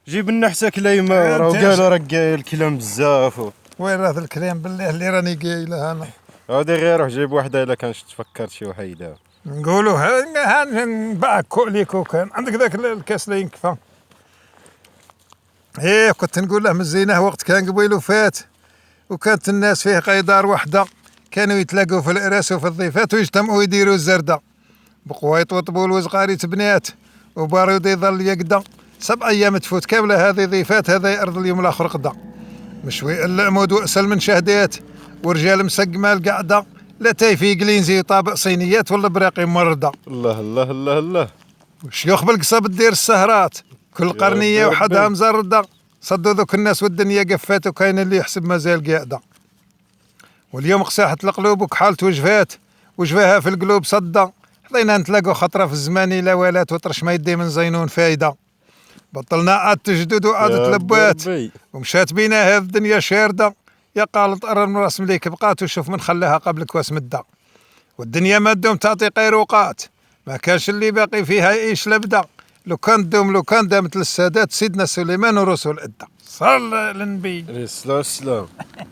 جيب لنا حتى كليمه، راه قال راه الكلام بزاف. وين راه الكلام بالله اللي راني قايله انا؟ هادي غير روح جيب وحده الا كانش تفكرت شي وحيده. نقولوا ها نباع ليكو كان عندك ذاك الكاس اللي ينكفى. ايه كنت نقول له مزينه وقت كان قبيل وفات، وكانت الناس فيه قيدار وحده، كانوا يتلاقوا في الإراس وفي الضيفات ويجتمعوا يديروا الزردة، بقوا يطوطبوا الوزغاريت بنات وبارود يظل يقدا. 7 أيام تفوت كاملة هذه ضيفات، هذا يأرض اليوم الآخر قدا. مشوي العمود وأسل من شهدات، ورجال مسقمة القعدة، لا تايفي قلينزي طابق صينيات ولا براقي مردة. الله الله الله الله. وشيوخ بالقصب تدير السهرات، كل قرنية وحدها مزردة، صدوا ذوك الناس والدنيا قفات وكاين اللي يحسب مازال قاعدة. واليوم قساحت القلوب وكحالت وجفاها في القلوب صدة، حظينا نتلاقوا خطرة في الزمان لا والات وطرش ما يدي من زينون فايدة. بطلنا عاد تجدد وعاد تلبات، ومشات بينا هذه الدنيا شاردة. يا قالت أرى من راس مليك بقات وشوف من خلاها قبل كواس مدة. والدنيا ما دوم تعطي قيروقات، ما كانش اللي باقي فيها يعيش لبدا. لو كان دامت للسادات سيدنا سليمان ورسول أدى. صلى للنبي. عليه الصلاة والسلام.